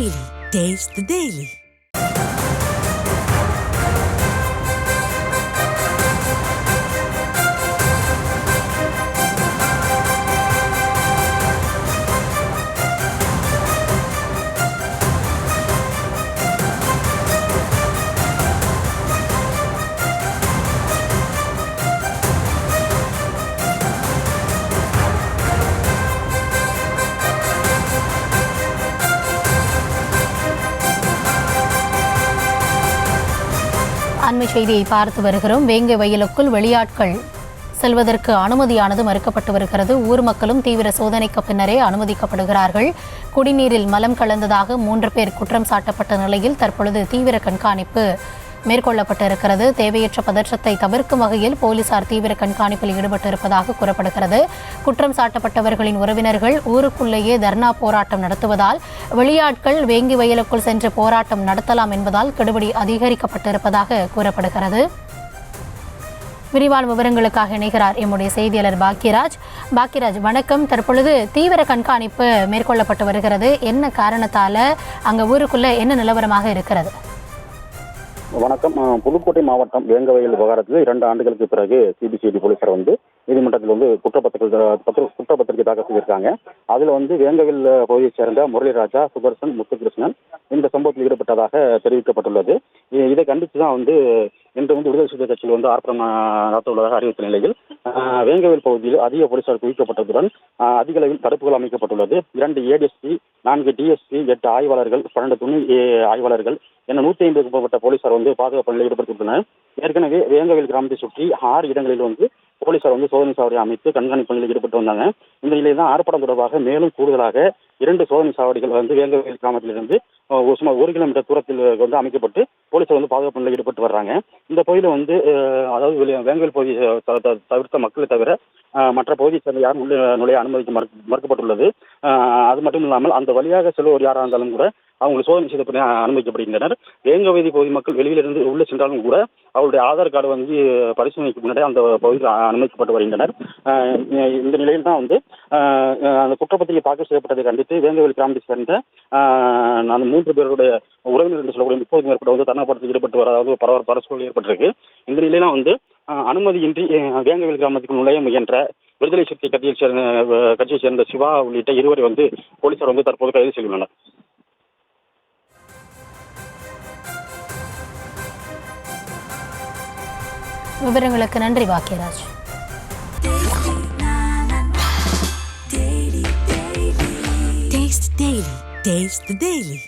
Daily. Taste the Daily. அண்மை செய்தியை பார்த்து வருகிறோம். வேங்கை வயலுக்குள் வெளியாட்கள் செல்வதற்கு அனுமதியானது மறுக்கப்பட்டு வருகிறது. ஊர் மக்களும் தீவிர சோதனைக்கு பின்னரே அனுமதிக்கப்படுகிறார்கள். குடிநீரில் மலம் கலந்ததாக 3 பேர் குற்றம் சாட்டப்பட்ட நிலையில் தற்பொழுது தீவிர கண்காணிப்பு மேற்கொள்ளப்பட்டிருக்கிறது. தேவையற்ற பதற்றத்தை தவிர்க்கும் வகையில் போலீசார் தீவிர கண்காணிப்பில் ஈடுபட்டிருப்பதாக கூறப்படுகிறது. குற்றம் சாட்டப்பட்டவர்களின் உறவினர்கள் ஊருக்குள்ளேயே தர்ணா போராட்டம் நடத்துவதால் வெளியாட்கள் வேங்கி வயலுக்குள் சென்று போராட்டம் நடத்தலாம் என்பதால் கெடுபிடி அதிகரிக்கப்பட்டிருப்பதாக கூறப்படுகிறது. விரிவான விவரங்களுக்காக இணைகிறார் எம்முடைய செய்தியாளர் பாக்கியராஜ். வணக்கம். தற்பொழுது தீவிர கண்காணிப்பு மேற்கொள்ளப்பட்டு வருகிறது. என்ன காரணத்தால அங்க ஊருக்குள்ள என்ன நிலவரமாக இருக்கிறது? வணக்கம். புதுக்கோட்டை மாவட்டம் வேங்கவயல் விவகாரத்தில் 2 ஆண்டுகளுக்கு பிறகு சிபிசிஐடி போலீசார் நீதிமன்றத்தில் குற்றப்பத்திரிகை தாக்கல் செய்திருக்காங்க. அதுல வேங்கவயல் பகுதியைச் சேர்ந்த முரளிராஜா, சுதர்சன், முத்துகிருஷ்ணன் இந்த சம்பவத்தில் ஈடுபட்டதாக தெரிவிக்கப்பட்டுள்ளது. இதை கண்டித்துதான் இன்று விடுதலை சிறுத்தை கட்சியில் ஆர்ப்பாட்டம் நடத்த உள்ளதாக அறிவித்த நிலையில் வேங்கவயல் பகுதியில் அதிக போலீசார் குவிக்கப்பட்டதுடன் அதிக அளவில் தடுப்புகள் அமைக்கப்பட்டுள்ளது. 2 ADSP, 4 DSP, 8 ஆய்வாளர்கள், 12 துணை ஆய்வாளர்கள் என 150க்கும் மேற்பட்ட போலீசார் பாதுகாப்பு நிலையில் ஈடுபட்டுள்ளனர். ஏற்கனவே வேங்கவயல் கிராமத்தை சுற்றி 6 இடங்களில் போலீசார் சோதனை சாவடி அமைத்து கண்காணிப்பு பணியில் ஈடுபட்டு வந்தாங்க. இந்த நிலையில் தான் ஆர்ப்பாட்டம் தொடர்பாக மேலும் கூடுதலாக 2 சோதனை சாவடிகள் வேங்கவயல் கிராமத்திலிருந்து சுமார் 1 கிலோமீட்டர் தூரத்தில் அமைக்கப்பட்டு போலீசார் பாதுகாப்பு நிலையில் ஈடுபட்டு வர்றாங்க. இந்த பகுதியில் அதாவது வேங்கவயல் பகுதியை தவிர்த்த மக்களை தவிர மற்ற பகுதியை சேர்ந்த யாரும் நுழைய அனுமதிக்க மறுக்கப்பட்டுள்ளது. அது மட்டும் இல்லாமல் அந்த வழியாக செல்வோர் யாராக இருந்தாலும் கூட அவங்க சோதனை செய்த அனுமதிக்கப்படுகின்றனர். வேங்கவயல் பகுதி மக்கள் வெளியிலிருந்து உள்ளே சென்றாலும் கூட அவருடைய ஆதார் கார்டு பரிசோதனைக்கு முன்னாடி அந்த பகுதியில் அனுமதிக்கப்பட்டு வருகின்றனர். இந்த நிலையில் தான் அந்த குற்றப்பத்திரிகை தாக்கல் செய்யப்பட்டதை கண்டித்து வேங்கவயல் கிராமத்தை சேர்ந்த அந்த 3 பேருடைய உறவினர் என்று சொல்லக்கூடிய 30 மேற்பட்ட தர்ணாபோராட்டத்தில் ஈடுபட்டு வராத பரஸ்பரம் ஏற்பட்டிருக்கு. இந்த நிலையில அனுமதியின்றி வேங்கவயல் கிராமத்துக்கு நுழைய முயன்ற விடுதலை சிறுத்தை கட்சியை சேர்ந்த சிவா உள்ளிட்ட 2 பேரை போலீசார் தற்போது கைது செய்துள்ளனர். விவரங்களுக்கு நன்றி பாக்கியராஜ். Taste the Daily.